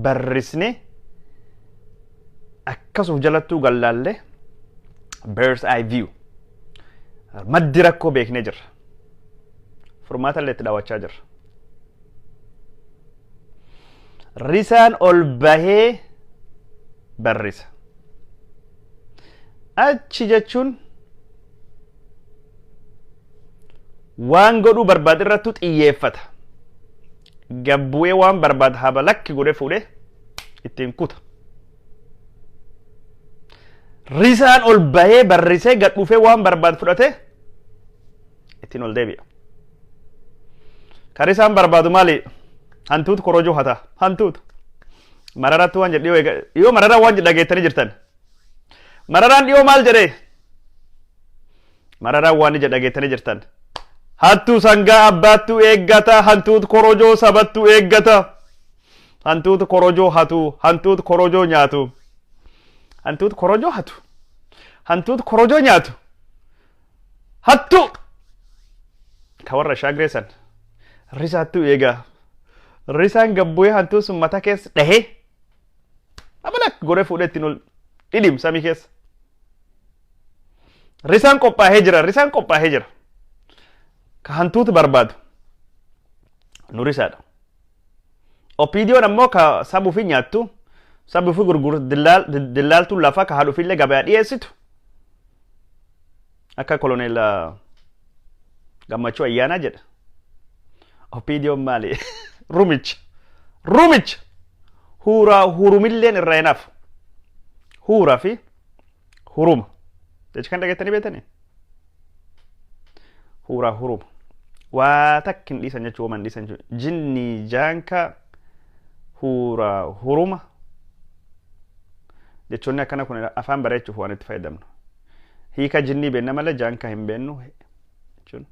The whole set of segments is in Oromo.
barrisne akkasuma jalattuu gallaalle bird's eye view maddi rakkoo beeknee jirra. Furmaata illee itti daawwachaa jirra. Risaan ol bahee barrisa. Achi jechuun waan godhuu barbaade irrattu xiyyeeffata. Gabbu'ee waan barbaade haba lakki godhee fuudhee ittiin kuta. Risaan ol bahee barrisee gad dhufee waan barbaade fudhatee ittiin ol deebi'a. Kan risaan barbaadu maali? Hantuutu korojoo hata. Hantuutu. Mararatti waan jedhe dhiyoo mararaa waan jedhe dhageettanii jirtan. Mararaan dhiyoo maal jedhee? Mararaan waan jedhe dhageettanii jirtan. Hattuu sangaa abbaattuu eeggata. Hantuutu korojoo sabattuu eeggata. Hantuutu korojoo hatu. Hantuutu korojoo nyaatu. Hantuutu korojoo hatu. Hantuutu korojoo nyaatu. Hattuu. Ka warra shaagreessan. Risaattuu eegaa. Risaan gabbu'ee hantuun sun mataa keessa dhahee abalak godhee fuudhee ittiin ol dhidhiim samii keessa. Risaan qophaa'ee jira. Risaan qophaa'ee jira. Ka hantuutu barbaadu nu risaadha. Opiidiyoon ammoo ka sabuufi nyaattu sabuufi gurguru dillaaltuun lafa ka haadhuufillee gabaa dhiyeessitu akka koloneel Gammachuu Ayyaanaa jedha. Opiidiyoon maali? Rumicha hurumilleen irraa hinaaf. Huuraa fi huruma jecha kan dhageettanii beektanii? Huuraa huruma waa takka hin dhiisan jechuu waan dhiisan jechuu jinni jaanka huuraa huruma jechoonni akkana kun afaan bareechuuf waan itti fayyadamnu. Hiika jinnii beenna malee jaanka hin beennu jechuun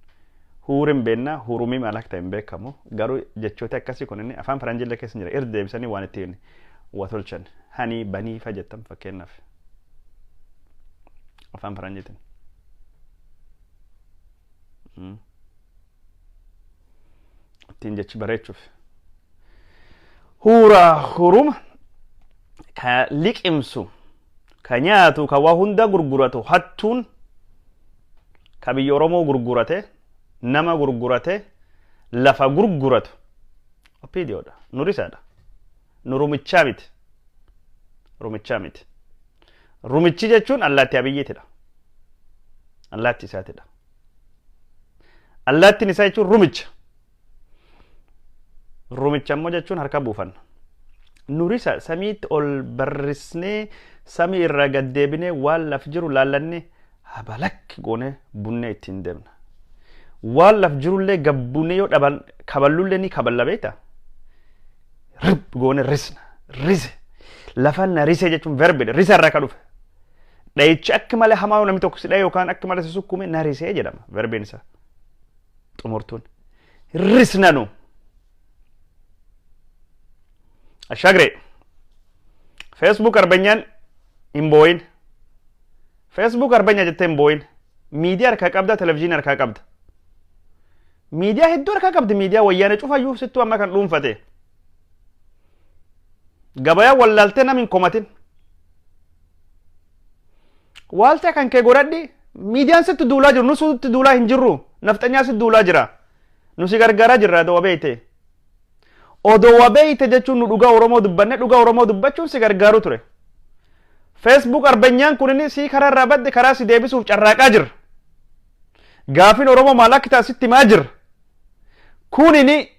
huurin beenna hurumii maal akka ta'e hin beekamu garuu jechoota akkasii kun inni afaan faranjiillee keessa jira irra deebisanii waan ittiin waa tolchan hani banii fa jettan fakkeenyaaf afaan faranjiitiin. Ittiin jechi bareechuuf. Huuraa huruma ka liqimsu ka nyaatu ka waa hunda gurguratu hattuun ka biyya Oromoo gurgurate nama gurgurate lafa gurguratu opiidiyoodha. Nu risaadha. Nu rumichaa miti. Rumichaa miti. Rumichi jechuun allaattii abiyyiitidha. Allaattii isaatidha. Allaattiin isaa jechuun rumicha. Rumicha immoo jechuun harka buufanna. Nu risa samiitti ol barrisnee samii irraa gad deebinee waan laf jiru laallannee habalak goonee bunnee ittiin deemna. Waan laf jirullee gabbunee yoo dhaban kaballullee ni kaballa beektaa? Rib goone risna. Rise. Lafa na rise jechuun verbidha. Risa irraa ka dhufe. Dhayichi akka malee hamaa namni tokko si dhaye yookaan akka malee si sukkume na risee jedhama verbiin isaa. Xumurtuun. Risna nu. Ashagre. Facebook arbanyaan hin booyin. Facebook arbanya jettee hin booyin. Miidiyaa harkaa qabda, televezyiinii harkaa qabda. Miidiyaa hedduu harkaa qabdi. Miidiyaa wayyaanee cufayyuu sittuu amma kan dhuunfate. Gabayaa wallaaltee nam hin komatin. Waaltee kan kee godhadhi miidiyaan sitti duulaa jiru. Nu sitti duulaa hin jirru. Nafxanyaa sitti duulaa jira. Nu si gargaaraa jirra adoo wabeeyte. Odoo wabeeyte jechuun nu dhugaa Oromoo dubbanne dhugaa Oromoo dubbachuun si gargaaru ture. Facebook arbanyaan kunini si karaa irraa badde karaa si deebisuuf carraaqaa jira. Gaafin Oromoo maal akka ta'a sitti himaa jira. Kunini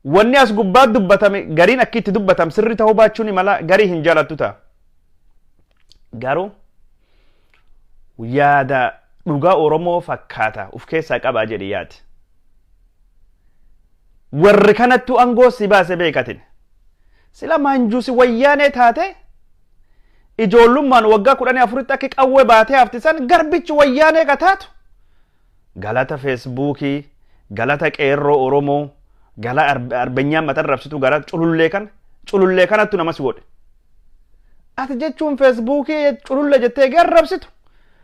wanni as gubbaa dubbatame gariin akka itti dubbatam sirri ta'uu baachuun mala garii hin jaalattu ta'a. Garuu yaada dhugaa Oromoo fakkaata uf keessaa qabaa jedhe yaadi. Warri kanattu angoo si baase beekatin. Sila manjuusi wayyaanee taate ijoollummaan waggaa 14 akka qawwee baatee haftisan garbichi wayyaanee ka taatu. Galata Feesbuukii, galata qeerroo Oromoo, gala arbanyaan mataan rabsitu gara culullee kanattu nama si godhe. Ati jechuun Feesbuukii cululle jettee garrabsitu.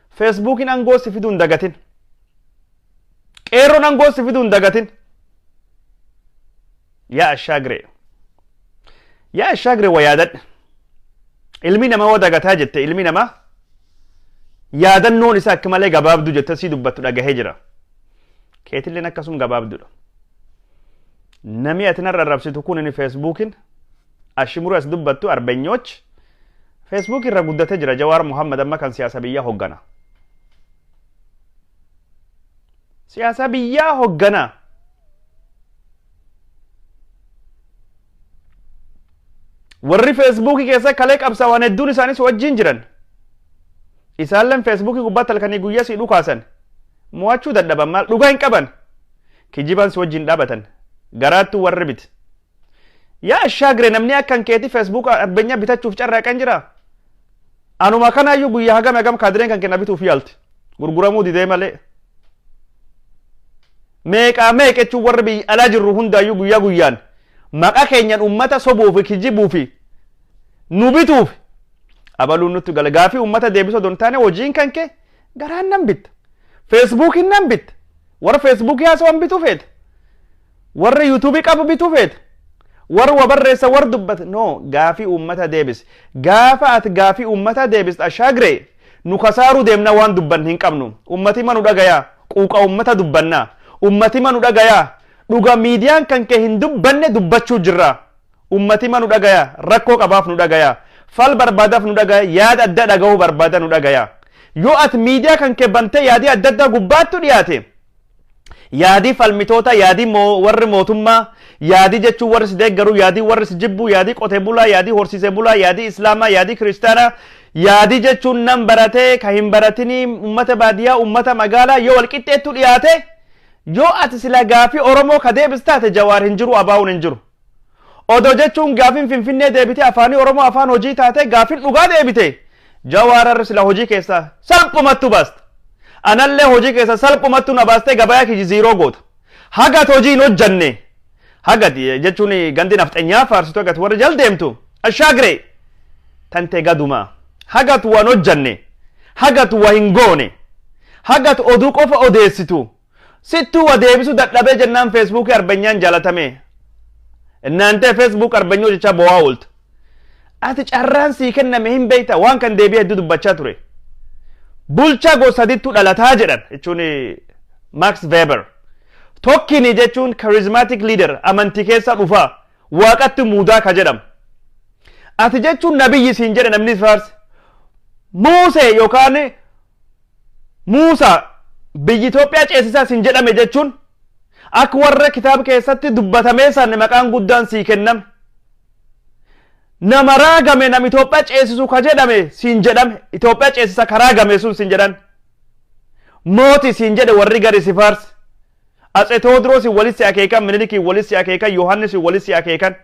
Feesbuukiin angoo si fiduu hin dagatin. Qeerroon angoo si fiduu hin dagatin. Yaa Ashagre. yaa shaagre wayaadadha ilmi namaa wadagataa jette ilmi namaa yaadannoon isaa akka malee gabaabdu jette si dubbattu dhagahee jira keetilleen akkasum gabaabdudha nami atin arrabsitu kun inni feesbuukin ashimuru as dubbattu arbeenyoch feesbuuk irra guddate jira Jawaar Muhammad amma kan siyaasa biyyaa hoggana siyaasa biyyaa hoggana warri feesbuukii keessa kalee qabsawan hedduun isaanis wajjin jiran isaalleen feesbuukii gubbatti halkanii guyyaa si dhukaasan mo'achuu dadhaban maal dhugaa hin qaban kijiban si wajjin dhaabatan garaattu warri bit yaa shaagre namni akkan keeti feesbuuk arbenya bitachuuf carraaqan jira anuma kanaayyuu guyyaa hagam kaadireen kan kenna bituuf yaalti gurguramuu didee malee meeqaa meeqechuu warri biyya alaa jirru hundaayyuu guyyaa guyyaan maqa keenyan ummata sobuufi kijibuufi nu bituuf abaluun nutti gala gaafii ummata deebisoo don taane hojiin kanke garaan nan bitta feesbuukiin nan bitta warra feesbuukii haasawan bituu feete warra yuutuubii qabu bituu feete warra wabarreessa war dubbat no gaafii ummata deebis gaafa ati gaafii ummata deebis ashaagre nu kasaaruu deemna waan dubban hin qabnu ummati manu dhagayaa quuqa ummata dubbannaa ummati manu dhagayaa dhuga miidiyaan kan kee hin dubbanne dubbachuu jirra ummati manu dhagaya rakkoo qabaaf nu dhagaya fal barbaadaaf nu dhagaya yaada adda dhagahuu barbaada nu dhagaya yoo at miidiyaa kan kee bantee yaadii adda addaa gubbaattu dhiyaate yaadii falmitoota yaadii warri mootummaa yaadii jechuun warri si deeggaru yaadii warri si jibbu yaadii qotee bulaa yaadii horsiisee bulaa yaadii islaamaa yaadii kiristaanaa yaadii jechuun nan baratee ka hin baratinii ummata baadiyyaa ummata magaalaa yoo walqixxeettu dhiyaate yoo ati sila gaafii oromoo ka deebis taate Jawaar hin jiru abaa'uun hin jiru odoo jechuun gaafiin finfinnee deebite afaanii oromoo afaan hojii taate gaafiin dhugaa deebite Jawaar sila hojii keessa salphumattu baasta anallee hojii keessa salphumattu na baastee gabayaa kiji ziiroo goota hagat hojii hin hojjanne hagat jechuun gandi nafxanyaa faarsitu hagat warri jal deemtu ashaagre tante gaduma hagat waan hojjanne hagat waa hin goone hagat oduu qofa odeessitu sittuu wa deebisu dadhabee jennaan feesbuukii arbenyaan jaalatame እናንተ ፌስቡክ arbanyoo jecha bo'aa oolta ati carraan sii kenname hin beeyta waan kan deebi'ee hedduu dubbachaa ture bulchaa gosadittu dhalataa jedhan jechuun Max Weber tokkini jechuun charismatic leader amantii keessa dhufa waaqatti muudaa ka jedham ati jechuun nabiyyi siin jedhe namni faarse Muusee yookaan Muusaa biyyi Itoophiyaa ceesisaa siin jedhame jechuun akka warra kitaaba keessatti dubbatamee san maqaan guddaan sii kenname nama raagame nam Itoophiyaa ceesisu ka jedhame siin jedhame Itoophiyaa ceesisa karaagame sun siin jedhan mooti siin jedhe warri gari si faarse Atse Tewoodiroos walis akeekan Minilikii walis akeekan Yohannis walis akeekan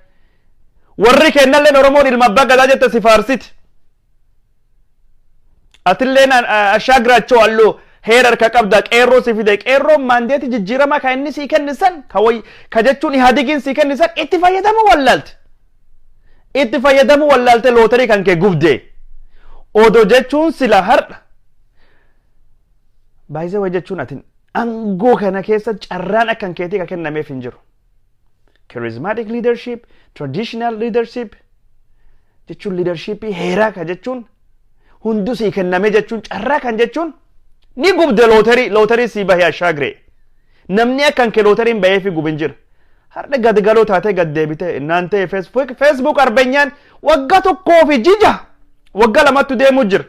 warri kennalleen Oromoon ilma abbaa gadaa jette si faarsiti atilleen ashaagraachoo alloo heerar ka qabda qeerroo si fide qeerroo maandeeti jijjiirama ka inni sii kennisan ka jechuun ihaadigin sii kennisan itti fayyadamu wallaalte lootarii kan kee gubde odoo jechuun sila har'a baay'ee way jechuun atin angoo kana keessa carraan akkan keetii ka kennameef hin jiru charismatic leadership traditional leadership jechuun leadership heeraa ka jechuun hundu sii kenname jechuun carraa kan jechuun ni gubde lootarii sii bahee ashaagre namni akkan kee lootariin bahee fi gubin jira har'a gadgaloo taatee gad deebite naantee Facebook arbenyaan waggaa tokkoo fi jija waggaa lamattu deemu jira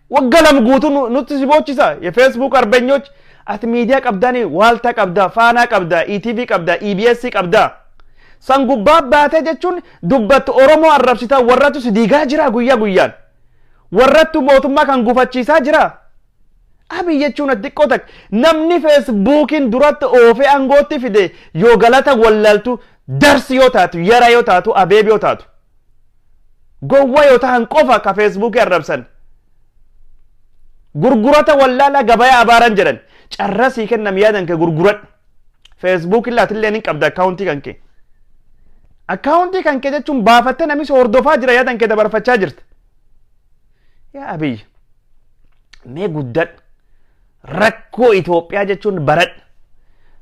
waggaa lam guutuu nutti si boochisa ye Facebook arbenyoch ati miidiyaa qabdani waalta qabda faanaa qabda ETV qabda EBS qabda san gubbaa baatee jechuun dubbattu Oromoo arrabsita warrattu si diigaa jira guyyaa guyyaan warrattu mootummaa kan gufachiisaa jira abi jechuun xiqqoo tak namni feesbuukiin duratti oofee angootti fide yoo galata wallaaltu darsi yoo taatu yara yoo taatu abeeb yoo taatu gowwa yoo ta'an qofa ka feesbuukii arrabsan gurgurata wallaala gabaya abaaran jedhan carra sii kennam yaadan ke gurgurat feesbuuk illaatillee nin qabda akkaawuntii kanke jechuun baafatte namis hordofaa jira yaadan ke dabarfachaa jirta yaa abiy mee guddad rakkoo Itoophiyaa jechuun barad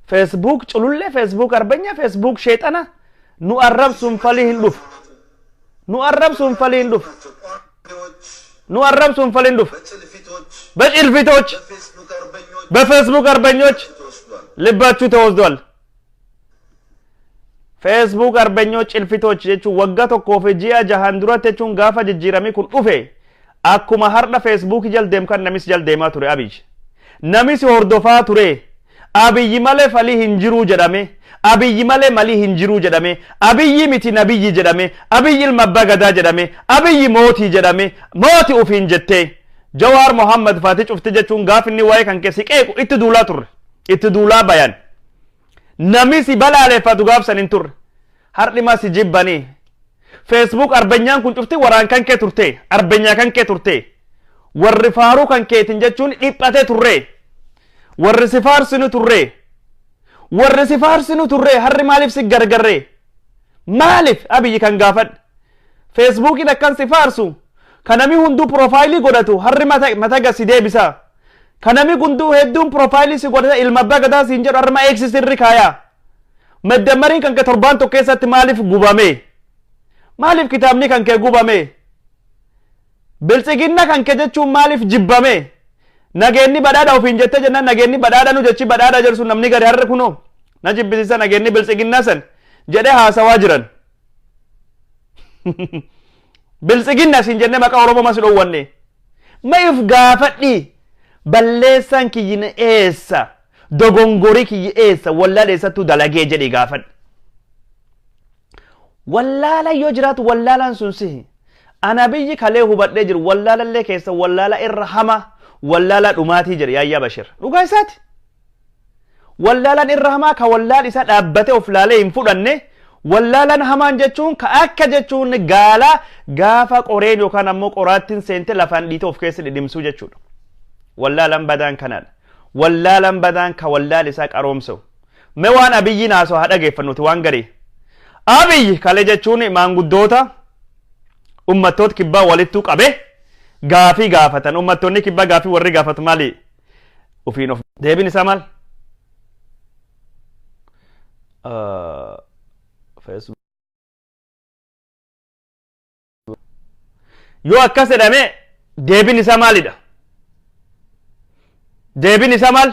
Facebook culullee Facebook arbanya Facebook sheexana nu arrabsuun falii hin dhufu. Nu arrabsuun falii hin dhufu. Nu arrabsuun falii hin dhufu. በጭልፊቶች በፌስቡክ አርበኞች ልባችሁ ተወስዷል። ፌስቡክ አርበኞች ጭልፊቶች jechuun waggaa tokkoo fi ji'a jahaan duratti jechuun gaafa jijjiiramii kun dhufe akkuma har'a feesbuuk jaldeem kan namis jaldeemaa ture Abiyyi. Namis hordofaa ture. Abiyyi malee falii hin jiru jedhame. Abiyyi malee malii hin jiru jedhame. Abiyyi miti nabiyyi jedhame. Abiyyi ilma abbaa gadaa jedhame. Abiyyi mootii jedhame. Mootii ufiin jettee. Jawaar Muhammad Faati cufti jechuun gaaf inni waa'ee kan keessi qeequ itti duulaa turre. Itti duulaa bayan. Namisi balaaleeffatu gaafsan hin turre. Hardhima si jibbanii. Facebook arbanyaan kun cufti waraan kan kee turte. Arbanyaa kan kee turte. Warri faaruu kan keetin jechuun dhiphatee turre. Warri si faarsinu turre. Warri si faarsinu turre harri maaliif si gargarre? Maaliif Abiyyi kan gaafadhe? Facebookiin akkan si faarsu. Kanami hunduu profaayilii godhatu harri mata gasi deebisa. Kanami hunduu hedduun profaayilii si godhata ilma abbaa gadaa siin jedhu harma eegsisirri kaaya. Maddamariin kan kee torbaan tokko keessatti maaliif gubame? Maaliif kitaabni kan kee gubame? Biltsiginna kan kee jechuun maaliif jibbame? Nageenni badhaadha ofiin jettee jennaan nageenni badhaadha nu jechi badhaadha jedhu namni gadi harri kunoo na jibbisiisa nageenni biltsiginnaa san jedhee haasawaa jiran. Biltsiginna siin jennee maqaa Oromoo mas dhoowwanne. Maif gaafadhi balleessaan kiyyin eessa dogongorii kiyyi eessa wallaala eessattuu dalagee jedhee gaafadhi. Wallaala yoo jiraatu wallaalaan sun sihi. Ana biyyi kalee hubadhee jiru wallaalallee keessa wallaala irra hama wallaala dhumaatii jedhe yaayyaa Bashir. Dhugaa isaati. Wallaalaan irra hamaa ka wallaal isa dhaabbatee of laalee hin fudhanne. Wallaalaan hamaan jechuun ka akka jechuun gaala gaafa qoreen yookaan ammoo qoraattiin seente lafaan dhiitee of keessa dhidhimsuu jechuudha. Wallaalaan badaan kanaadha. Wallaalaan badaan ka wallaal isaa qaroomsu. Mee waan Abiyyiin haasoo haa dhageeffannuti waan garii. Abiyyi kalee jechuun maanguddoota ummattoota kibbaa walittuu qabe gaafii gaafatan. Ummattoonni kibbaa gaafii warri gaafatu maali? Ufiin of deebiin isaa maal? Yoo akkas jedhame deebiin isaa maalidha? Deebiin isaa maal?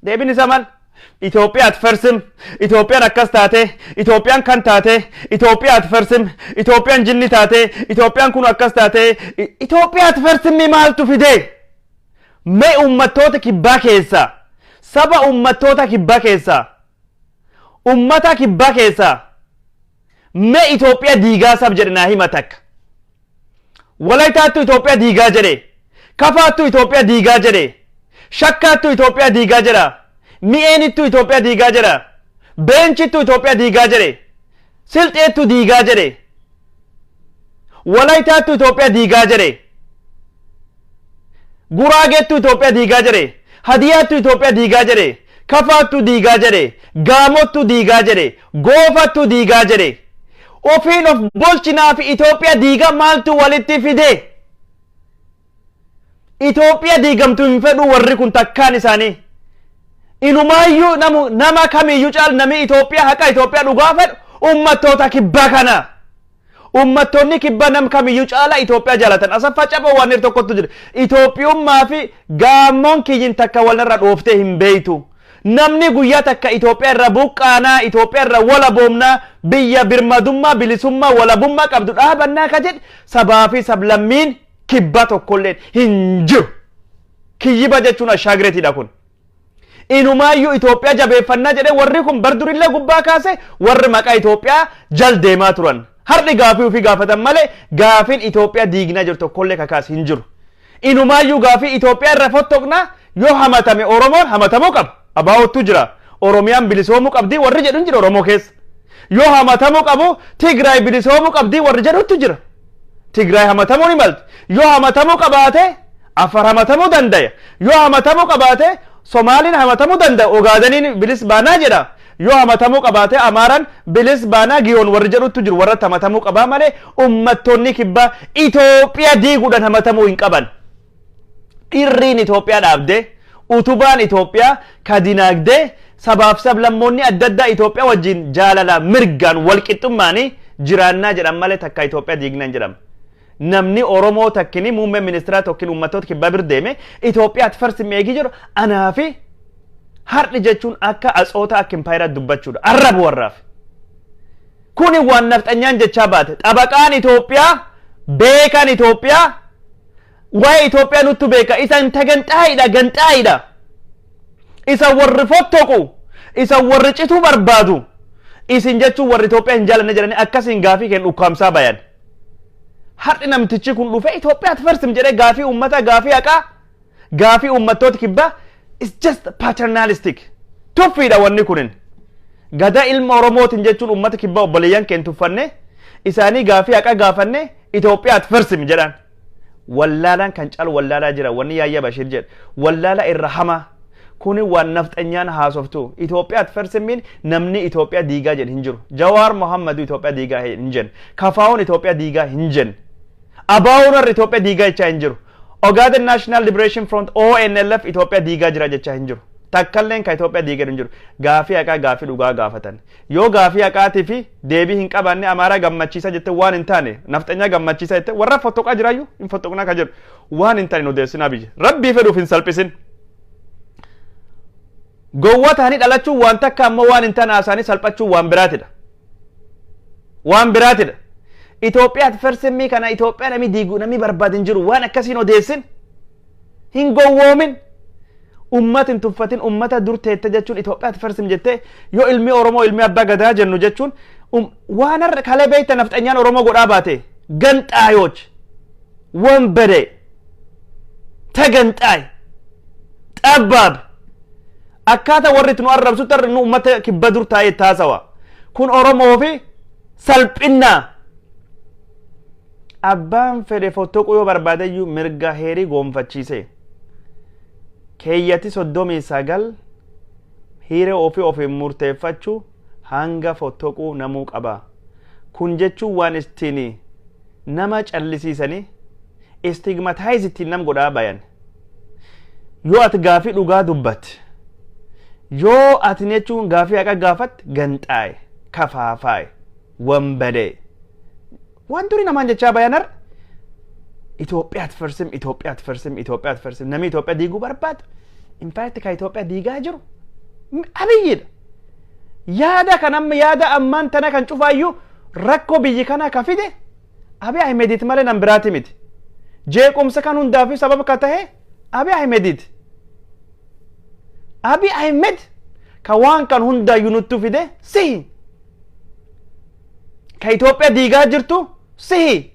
Deebiin isaa maal? Itoophiyaat farsim, Itoophiyaan akkas taate, Itoophiyaan kan taate, Itoophiyaat farsim, Itoophiyaan jinni taate, Itoophiyaan kun akkas taate, Itoophiyaat farsimmi maaltu fide? Mee ummattoota kibbaa keessa, saba ummattoota kibbaa keessa, ummata kibbaa keessa, mee Itoophiyaa diigaa sab jedhe naa hima takka. Walaytaattu Itoophiyaa diigaa jedhe, kafaattu Itoophiyaa diigaa jedhe, shakkaattu Itoophiyaa diigaa jedha. Mi'eenittu Itoophiyaa diigaa jedha. Beenchittu Itoophiyaa diigaa jedhe. Silxeettu diigaa jedhe. Walaytaattu Itoophiyaa diigaa jedhe. Guraageettu Itoophiyaa diigaa jedhe. Hadiyaattu Itoophiyaa diigaa jedhe. Kafaattu diigaa jedhe. Gaamottu diigaa jedhe. Goofattu diigaa jedhe. Ofiin of bulchinaa fi Itoophiyaa diigaa maaltu walitti fide? Itoophiyaa diigamtu hin fedhu warri kun takkaan isaanii. Inumayyuu nama kamiyyuu caal nami Itoophiyaa haqa Itoophiyaa dhugaa fedhu ummattoota kibbaa kana. Ummattoonni kibbaa nam kamiyyuu caala Itoophiyaa jaalatan. Asaffaa Capoo waan tokkottu jira. Itoophiyummaa fi gaammoon kiyyin takka walirra dhooftee hin beeytu. Namni guyyaa takka Itoophiyaa irra buqqaanaa, Itoophiyaa irra walaboomnaa, biyya birmadummaa, bilisummaa, walabummaa qabdu dhaabannaa ka jedhe sabaa fi sablammiin kibbaa tokkolleen hin jiru. Kiyyiba jechuun ashaagireetiidha kun. Inumayyuu Itoophiyaa jabeeffannaa jedhe warri kun bardurillee gubbaa kaase warri maqaa Itoophiyaa jal deemaa turan. Har'i gaafii ofii gaafatan malee gaafiin Itoophiyaa diignaa jiru tokkollee kakaas hin jiru. Inumayyuu gaafii Itoophiyaa irra fottoqnaa yoo hamatame Oromoon hamatamuu qaba. Abaawottu jira. Oromiyaan bilisoomuu qabdii warri jedhu hin jira Oromoo keessa. Yoo hamatamuu qabu Tigraay bilisoomuu qabdii warri jedhutu jira. Tigraay hamatamuu ni malti. Yoo hamatamuu qabaate Afar hamatamuu dandaya. Yoo hamatamuu qabaate Somaaliin hamatamuu danda'a. Ogaadaniin bilis baanaa jedha. Yoo hamatamuu qabaate Amaaraan bilis baanaa giyoon warri jedhutu jiru warra hamatamuu qabaa malee ummattoonni kibbaa Itoophiyaa diiguudhaan hamatamuu hin qaban. Dhirriin Itoophiyaa dhaabdee utubaan Itoophiyaa ka dinagdee sabaaf sablammoonni adda addaa Itoophiyaa wajjin jaalala mirgaan walqixxummaanii jiraannaa jedhan malee takka Itoophiyaa diignan jedhama. Namni Oromoo takkini muummee ministeeraa tokkin uummattoota kibbaa bira deeme Itoophiyaatti farsi meegii jiru anaa fi har'i jechuun akka atsoota akka impaayiraa dubbachuudha. Arrabu warraaf. Kuni waan nafxanyaan jechaa baate. Xabaqaan Itoophiyaa beekan Itoophiyaa waa'ee Itoophiyaa nuttu beeka. Isan ganxaa'idha. Isa warri fottoqu. Isa warri cituu barbaadu. Isin jechuun warri Itoophiyaa hin jaalanne jedhanii akkasiin gaafii kennu ukkaamsaa bayan. Har'i namtichi kun dhufe Itoophiyaatti farsim jedhee gaafii uummata gaafii haqaa gaafii uummattoota kibbaa is just paternalistic. Tuffiidha wanni kunin. Gada ilma Oromootiin jechuun uummata kibbaa obboleeyyan keenya tuffanne isaanii gaafii haqaa gaafanne Itoophiyaatti farsim jedhan. Wallaalaan kan caalu wallaalaa jira wanni yaayya Bashir jedhe. Wallaala irra hamaa. Kuni waan nafxanyaan haasoftu. Itoophiyaatti farsimiin namni Itoophiyaa diigaa jedhe hin jiru. Jawaar Mohammadu Itoophiyaa diigaa hin jennu. Kafaa'uun Itoophiyaa diigaa hin jennu. Abaa'uun warri Itoophiyaa diigaa jechaa hin jiru. Ogaden National Liberation Front ONLF Itoophiyaa diigaa jira jechaa hin jiru. Takkalleen ka Itoophiyaa diigaa hin jiru. Gaafii haqaa gaafii dhugaa gaafatan. Yoo gaafii haqaatii fi deebii hin qabaanne Amaaraa gammachiisa jette waan hin taane nafxanyaa gammachiisa jette warra fottoqaa jiraayyuu hin fottoqnaa ka jedhu waan hin taane odeessinaa biyya. Rabbii fedhuuf hin salphisin. Gowwataanii dhalachuun waan takka ammoo waan hin taane haasaanii salphachuu waan biraatidha. Waan biraatidha. Itoophiyaatti farsimii kana Itoophiyaa namni diiguu namni barbaadin jiru waan akkasiin odeessin hin gowwoomin ummata hin tuffatin ummata dur teette jechuun Itoophiyaatti farsim jettee yoo ilmi Oromoo ilmi abbaa gadaa jennu jechuun waan har'a kalee beekta nafxanyaan Oromoo godhaa baate ganxaayoch wambere taganxaay xabbaab akkaataa warri itti nu arrabsutti nu ummata kibba dur taa'ee taasawa kun Oromoo fi salphinnaa abbaan fedhe fottoquu yoo barbaadayyuu mirga heerii goonfachiise keeyyatti 39 hiiree ofii murteeffachuu hanga fottoquu namuu qaba. Kun jechuun waan ittiin nama callisiisanii stigmataayiz ittiin nam godhaa bayan. Yoo ati gaafii dhugaa dubbatte yoo ati jechuun gaafii haqa gaafatte ganxaaye kafaafaaye wambadee waan durii namaan jechaa bayanar Itoophiyaatti farsim namni Itoophiyaa diiguu barbaadu in fact ka Itoophiyaa diigaa jiru abiyyidha. Yaada kan amma yaada ammaan tana kan cufaayyuu rakkoo biyyi kana ka fide Abiy Ahmedit malee nan biraati miti. Jeequmsa kan hundaafi sababa ka tahe Abiy Ahmedit. Abiy Ahmed ka waan kan hundaayyuu nuttu fide sihi. Ka Itoophiyaa diigaa jirtu sihi.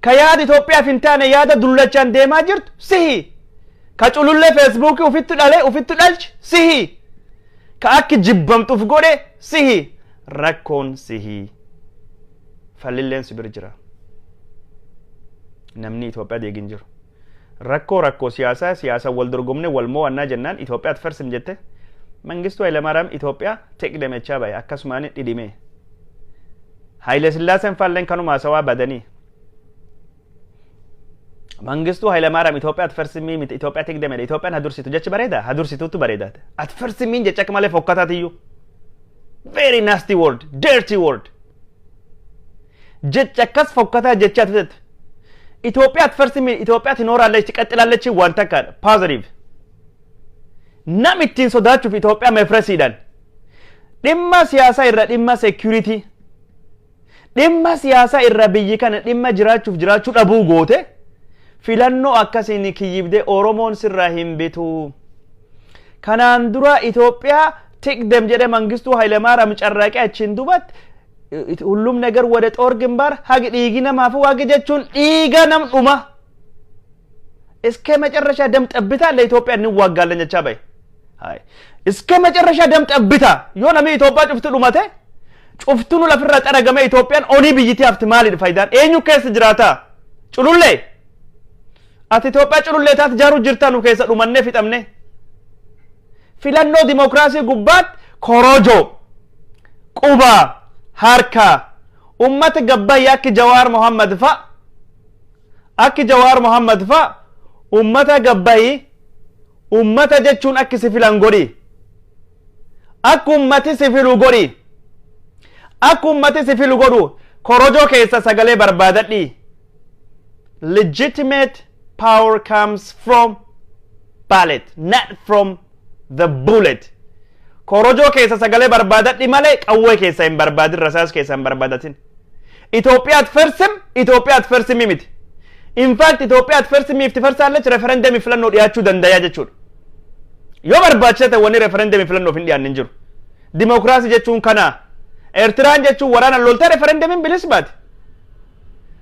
Ka yaada Itoophiyaa hin taane yaada dullachaan deemaa jirtu sihi. Ka culullee Facebook ufittu dhalchi sihi. Ka akki jibbamtuuf godhe sihi. Rakkoon sihi. Fallilleen si bira jira. Namni Itoophiyaa deegin jiru. Rakkoo siyaasa wal dorgomne wal mo'annaa jennaan Itoophiyaatti farsim jette. Mangistuu Hayilamaariyaam Itoophiyaa teqdamechaa baye akkasumaan dhidhime. Haile Sillaaseen falleen kanuma hasawaa badanii. Mangistuu Hayilamaariyaam Itoophiyaatti farsimii miti Itoophiyaa teqdamedha. Itoophiyaan hadursitu jechi bareeda hadursituutu bareedaate. Ati farsimiin jecha akka malee fokkataatiyyuu. Very nasty word, dirty word. Jecha akkas fokkataa jechaatu jette. Itoophiyaatti farsimii Itoophiyaatti nooraallechi qaxxilaallechi waan takkaadha. Positive. Nam ittiin sodaachuuf Itoophiyaa meefresiidhaan. Dhimma siyaasaa irra dhimma security. Dhimma siyaasaa irra biyyi kana dhimma jiraachuu dhabuu goote. Filannoo akkasiin kiyyibdee Oromoon sirraa hin bitu. Kanaan dura Itoophiyaa teqdam jedhe Mangistuu Hayilamaariyaam carraaqee achiin duubatti hullum ነገር ወደ ጦር ግንባር ሀግ ዲጊና ማፉ ዋግ ጀቹን ዲጋ ነም ዱማ እስከ መጨረሻ ደም ጠብታ ለኢትዮጵያ እንዋጋለን ቻ ባይ አይ እስከ መጨረሻ ደም ጠብታ ዮና ሚ ኢትዮጵያ ጭፍቱ ዱማቴ ጭፍቱኑ ለፍራ ጠረገመ ኢትዮጵያን ኦኒ ብይቲ አፍት ማል ፋይዳን ኤኙ ከስ ጅራታ ጭሉሌ አት ኢትዮጵያ ጭሉሌ ታት ጃሩ ጅርታኑ ከሰ ዱመነ ፊጠምነ ፊላኖ ዲሞክራሲ ጉባት ኮሮጆ ቁባ harka ummata gabbai akki Jawaar Mohammad fa ummata gabbai ummata jechuun akki si filan godhi akka ummati si filu godhi akka ummati si filu godhu korojoo keessa sagalee barbaadadhi. Legitimate power comes from ballot, not from the bullet. korojoo keessa sagalee barbaadadhi malee qawwee keessa hin barbaadin, rasaas keessa hin barbaadatin. Itoophiyaat fersim miti. In fact Itoophiyaat fersim ifti farsaalech referendum filannoo dhiyaachuu dandayaa jechuudha. Yoo barbaachisa ta'e wanni referendum filannoo hin dhiyaanne jiru. Dimokiraasii jechuun kana. Eertiraan jechuun waraana loltee referendumiin bilis baate.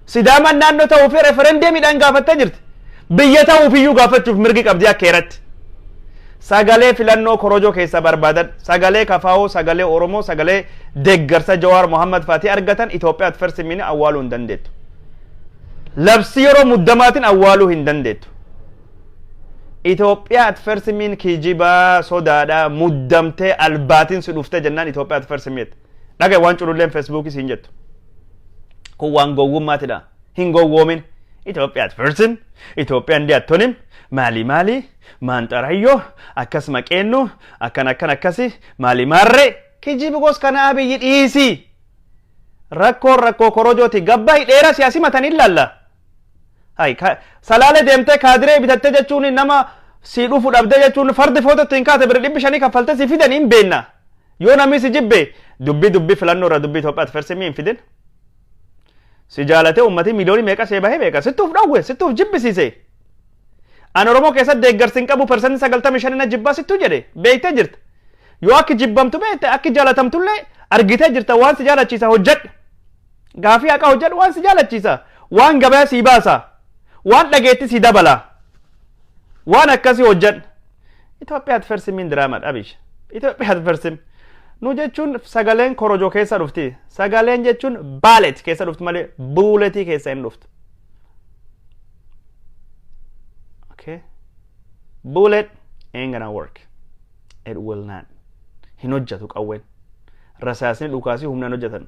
Sidaamaan naannoo ta'uu fi referendumiidhaan gaafattee jirti. Biyya ta'uuf iyyuu gaafachuuf mirgi qabdi akka heeratti. Sagalee filannoo korojoo keessa barbaadan, sagalee kafaa'oo, sagalee Oromoo, sagalee deeggarsa Jawaar Mohammad Faatii argatan Itoophiyaat fersimini awwaaluu hin dandeettu. Labsi yeroo muddamaatiin awwaaluu hin dandeettu. Itoophiyaat fersimin kijibaa sodaadhaa muddamtee albaatiin si dhuftee jennaan Itoophiyaat fersimiitti. Dhagaye waan cululleen Facebookii siin jettu. Kun waan gowwummaatidha. Hin gowwoomin. Itoophiyaat fersim, Itoophiyaan dhiyaattonim, maali maanxarayyoo akkas maqeennu akkan akkasi maali maarree kijibi gos kana abiyyi dhiisi. Rakkoo korojooti gabba hidheera siyaasii matanii ilaalla. Salaale deemtee kaadiree bitattee jechuun nama si dhufu dhabdee jechuun fardi footottiin kaate bira 500 kaffaltee si fidanii hin beenna. Yoo namni si jibbe dubbii filannoo irra dubbii Itoophiyaat fersimii hin fidin. Si jaalate ummati miliyoonii meeqa see bahee beeka sittuuf dhawwe sittuuf jibbisiise. An Oromoo keessatti deeggarsi hin qabu persentii 95 na jibbaa sittuu jedhe beektee jirta. Yoo akka jibbamtu beekte akka jaalatamtullee argitee jirta waan si jaalachiisa hojjedhu. Gaafii haqa hojjedhu waan si jaalachiisa. Waan gabaa si baasa. Waan dhageetti si dabala. Waan akkasii hojjedhu. Itoophiyaat fersimiin diraamaa dhabish. Itoophiyaat fersim. Nu jechuun sagaleen korojoo keessa dhufti. Sagaleen jechuun baalet keessa dhufti malee buuletii keessa hin dhuftu. Okay? Bullet ain't gonna work. It will not. Hin hojjetu qawween. Rasaasni dhukaasii humnaan hojjetan.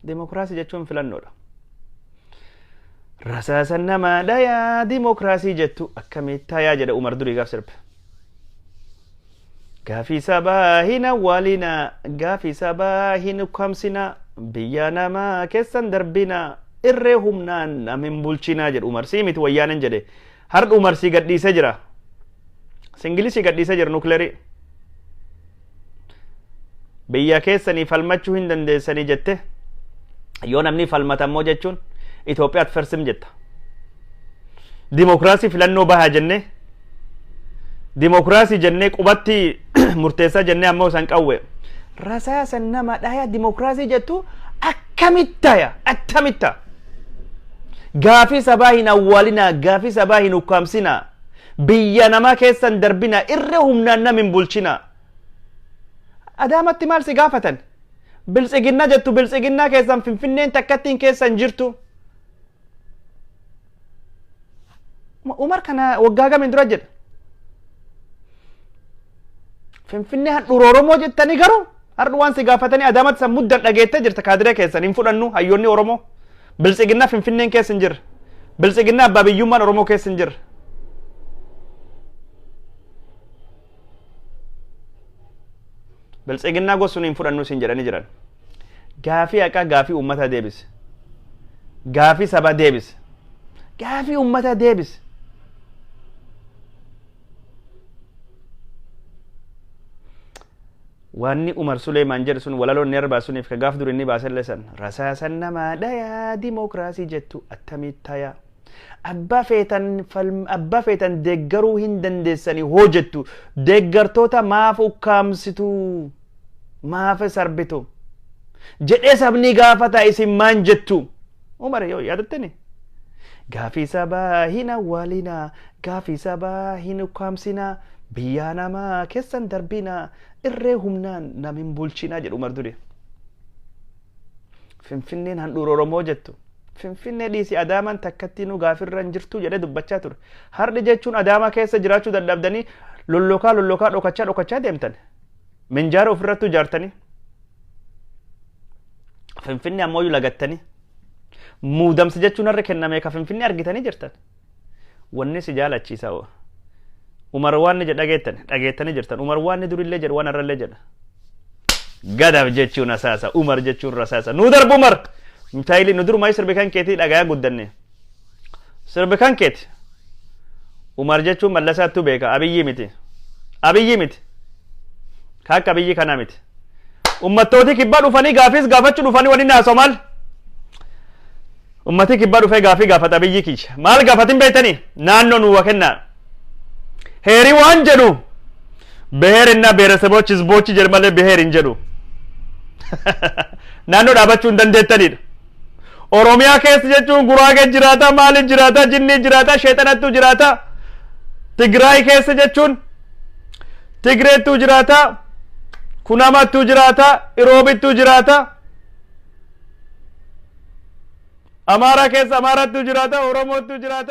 Dimokiraasii jechuun filannoodha. Rasaasan nama dhayaa dimokiraasii jettu akkamitti yaa jedha Umar durii gaaf sirbe. Gaafii sabaa hin awwaalina, gaafii sabaa hin ukkamsina, biyya namaa keessan darbina, irree humnaan nama hin bulchina jedhu Umar. Sii miti wayyaanan jedhe. Har'a Umar sii gadhiisee jira. Singilisii gadhiisee jira nukleerii. Biyya keessanii falmachuu hin dandeessanii jette. Yoo namni falmatammoo jechuun Itoophiyaat fersim jetta. Dimokiraasii filannoo bahaa jennee. Dimokiraasii jennee qubatti murteessaa jennee ammoo san qawwe. Rasaasan nama dhayaa dimokiraasii jettu akkamitta. Gaafii sabaa hin awwaalina, gaafii sabaa hin ukkaamsina. Biyya namaa keessan darbina, irree humnaan nama hin bulchina. Adaamatti maal si gaafatan? Biltsiginnaa jettu biltsiginnaa keessan Finfinneen takkattiin keessan jirtu. Umar kana waggaa gamiin dura jedha. Finfinnee handhuura Oromoo jettanii garuu har'a waan si gaafatanii Adaamatti san muddan dhageettee jirta kaadiree keessan hin fudhannu hayyoonni Oromoo. Biltsiginnaa Finfinneen keessa hin jirre. Biltsiginnaa abbaa biyyummaan Oromoo keessa hin jirre. Biltsiginnaa gosuun hin fudhannu siin jedhanii jiran. Gaafii haqaa gaafii uummata deebise. Gaafii saba deebise. Gaafii uummata deebise. Wanni Umar Suleemaan jedhu sun walaloon neerbaa suniif ka gaaf dur inni baasellee san rasaasan nama dhayaa dimokiraasii jettu attamitti tayaa. Abbaa feetan deeggaruu hin dandeessanii hoo jettu deeggartoota maaf ukkaamsitu maaf sarbitu jedhee sabni gaafata isin maan jettu. Umar yoo yaadattani gaafii sabaa hin awwaalina, gaafii sabaa hin ukkaamsina, biyya namaa keessan darbina, irree humnaan nama hin bulchina jedhu Umar duri. Finfinneen handhuura Oromoo jettu. Finfinnee dhiisi Adaamaan takkatti nu gaafirra hin jirtu jedhee dubbachaa ture. Har'i jechuun Adaamaa keessa jiraachuu dadhabdanii lollokaa dhokachaa deemtan. Minjaara ofirrattu ijaartanii. Finfinnee ammoo lagattanii. Muudamsi jechuun har'a kennamee ka Finfinnee argitanii jirtan. Wanni si jaalachiisa. Umar waan ni jedha dhageettanii jirtan Umar waan ni durillee jedha waan irrallee jedha gadab jechuun asaasa Umar jechuun rasaasa nu darbu Umar mutaayili nu durumay sirbi kan keeti dhagaya guddanne sirbi kan keeti Umar jechuun mallasaattu beeka abiyyi miti kakka abiyyi kana miti ummattooti kibba dhufanii gaafis gaafachuu dhufanii wani naaso maal ummati kibba dhufee gaafii gaafata abiyyi kicha maal gaafatin beeytanii naannoo nu wakennaa heeri waan jedhu ብሔርና ብሔረሰቦች ህዝቦች ጀርመን ብሔር እንጀዱ ናኖ ዳባቹን ደንደተኒድ ኦሮሚያ ኬስ ጀቹን ጉራጌ ጅራታ ማል ጅራታ ጅኒ ጅራታ ሸይጣናቱ ጅራታ ትግራይ ኬስ ጀቹን ትግሬቱ ጅራታ ኩናማቱ ጅራታ ኢሮቢቱ ጅራታ አማራ ኬስ አማራቱ ጅራታ ኦሮሞቱ ጅራታ